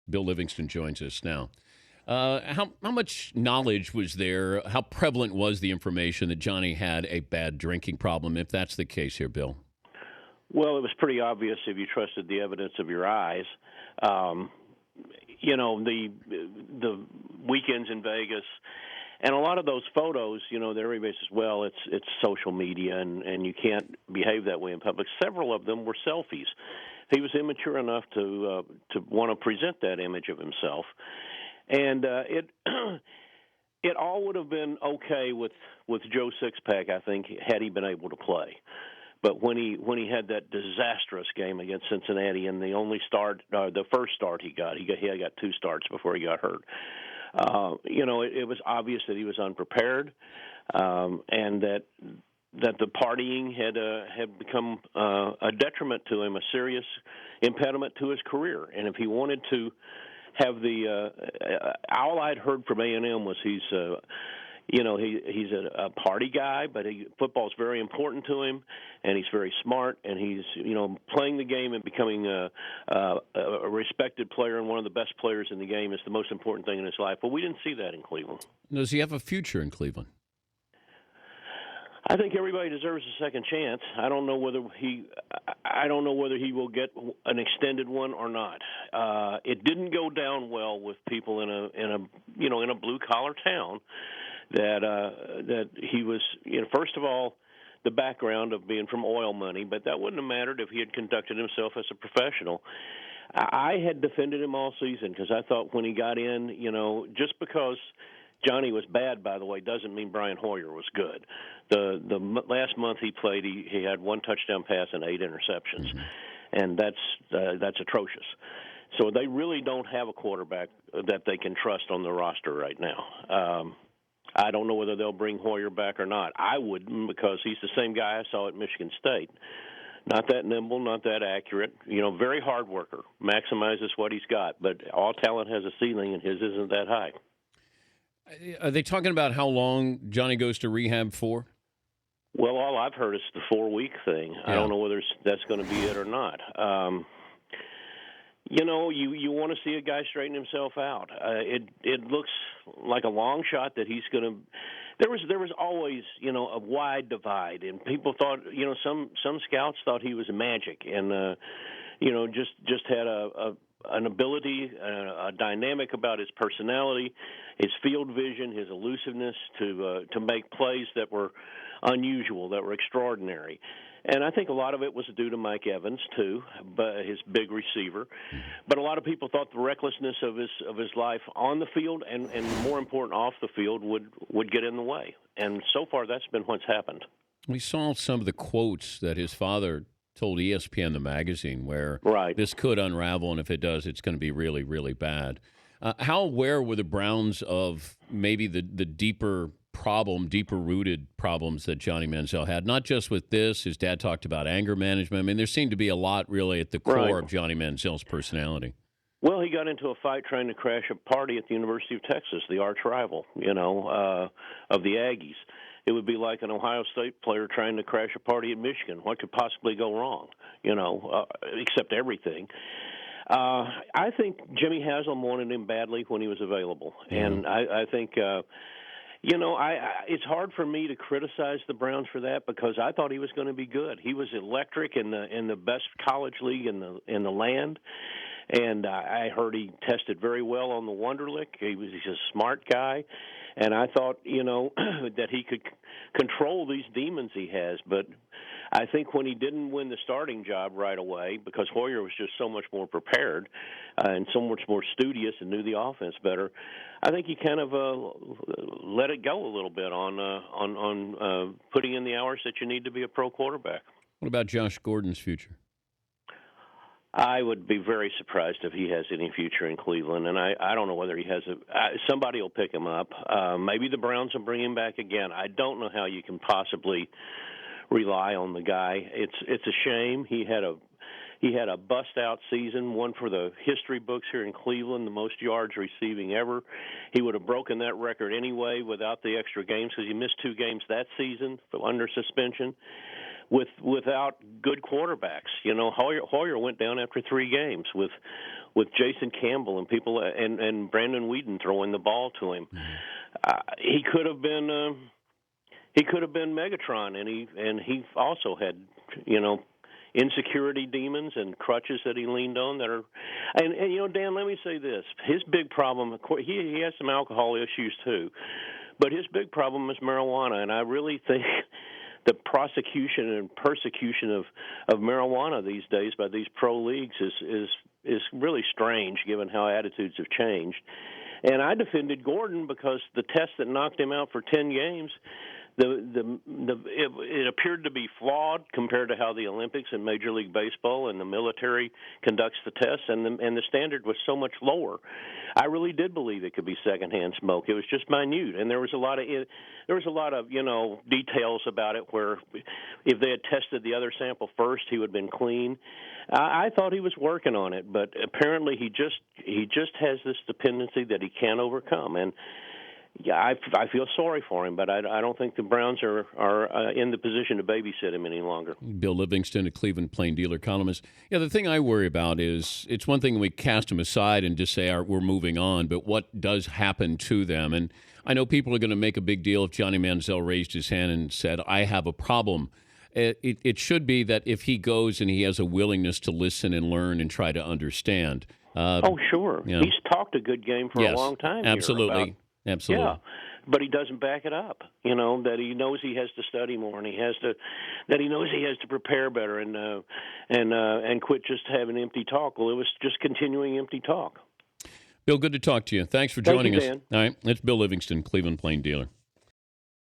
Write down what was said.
Bill Livingston joins us now. How much knowledge was there? How prevalent was the information that Johnny had a bad drinking problem, if that's the case here, Bill? Well, it was pretty obvious if you trusted the evidence of your eyes. The weekends in Vegas, and a lot of those photos, that everybody says, well, it's social media, and you can't behave that way in public. Several of them were selfies. He was immature enough to want to present that image of himself, and it all would have been okay with Joe Sixpack, I think, had he been able to play. But when he had that disastrous game against Cincinnati, and the first start he got 2 starts before he got hurt. It was obvious that he was unprepared, and that the partying had become a detriment to him, a serious impediment to his career. And if he wanted to have all I'd heard from A&M was he's a party guy, but football's very important to him, and he's very smart, and he's playing the game and becoming a respected player and one of the best players in the game is the most important thing in his life. But we didn't see that in Cleveland. Does he have a future in Cleveland? I think everybody deserves a second chance. I don't know whether he will get an extended one or not. It didn't go down well with people in a blue collar town. That he was, first of all, the background of being from oil money, but that wouldn't have mattered if he had conducted himself as a professional. I had defended him all season because I thought when he got in, just because Johnny was bad, by the way, doesn't mean Brian Hoyer was good. The last month he played, he had 1 touchdown pass and 8 interceptions, and that's atrocious. So they really don't have a quarterback that they can trust on the roster right now. I don't know whether they'll bring Hoyer back or not. I wouldn't, because he's the same guy I saw at Michigan State. Not that nimble, not that accurate. Very hard worker. Maximizes what he's got, but all talent has a ceiling, and his isn't that high. Are they talking about how long Johnny goes to rehab for? Well, all I've heard is the 4-week thing. Yeah. I don't know whether that's going to be it or not. You want to see a guy straighten himself out. It looks like a long shot that he's going to. There was always a wide divide, and people thought some scouts thought he was magic, and just had an ability, a dynamic about his personality, his field vision, his elusiveness to make plays that were unusual, that were extraordinary. And I think a lot of it was due to Mike Evans too, but his big receiver. But a lot of people thought the recklessness of his life on the field and more important off the field would get in the way. And so far that's been what's happened. We saw some of the quotes that his father told ESPN, the magazine, where this could unravel, and if it does, it's going to be really, really bad. How aware were the Browns of maybe the deeper-rooted problems that Johnny Manziel had? Not just with this. His dad talked about anger management. I mean, there seemed to be a lot really at the core of Johnny Manziel's personality. Well, he got into a fight trying to crash a party at the University of Texas, the arch rival, of the Aggies. It would be like an Ohio State player trying to crash a party at Michigan. What could possibly go wrong, except everything? I think Jimmy Haslam wanted him badly when he was available. And I think, it's hard for me to criticize the Browns for that because I thought he was going to be good. He was electric in the best college league in the land. And I heard he tested very well on the Wonderlic. He's a smart guy. And I thought, that he could control these demons he has. But I think when he didn't win the starting job right away, because Hoyer was just so much more prepared and so much more studious and knew the offense better, I think he kind of let it go a little bit on putting in the hours that you need to be a pro quarterback. What about Josh Gordon's future? I would be very surprised if he has any future in Cleveland, and I don't know whether he has somebody will pick him up. Maybe the Browns will bring him back again. I don't know how you can possibly rely on the guy. It's a shame. He had a bust-out season, one for the history books here in Cleveland, the most yards receiving ever. He would have broken that record anyway without the extra games because he missed 2 games that season under suspension. without good quarterbacks. You know, Hoyer went down after 3 games with Jason Campbell and people and Brandon Whedon throwing the ball to him. He could have been Megatron, and he also had, you know, insecurity demons and crutches that he leaned on that are, and you know, Dan, let me say this: his big problem, of course, he has some alcohol issues too, but his big problem is marijuana, and I really think the prosecution and persecution of marijuana these days by these pro leagues is really strange, given how attitudes have changed. And I defended Gordon because the test that knocked him out for 10 games, it appeared to be flawed compared to how the Olympics and Major League Baseball and the military conducts the tests, and the standard was so much lower. I really did believe it could be secondhand smoke. It was just minute, and there was a lot of you know, details about it where if they had tested the other sample first, he would have been clean. I thought he was working on it, but apparently he just has this dependency that he can't overcome, and yeah, I feel sorry for him, but I don't think the Browns are in the position to babysit him any longer. Bill Livingston, a Cleveland Plain Dealer columnist. Yeah, the thing I worry about is it's one thing when we cast them aside and just say we're moving on, but what does happen to them? And I know people are going to make a big deal if Johnny Manziel raised his hand and said, I have a problem. It should be that if he goes and he has a willingness to listen and learn and try to understand. Oh, sure. You know, he's talked a good game for a long time. Absolutely. Absolutely. Yeah, but he doesn't back it up. You know, that he knows he has to study more, and he knows he has to prepare better, and quit just having empty talk. Well, it was just continuing empty talk. Bill, good to talk to you. Thanks for joining us. Dan. All right, that's Bill Livingston, Cleveland Plain Dealer.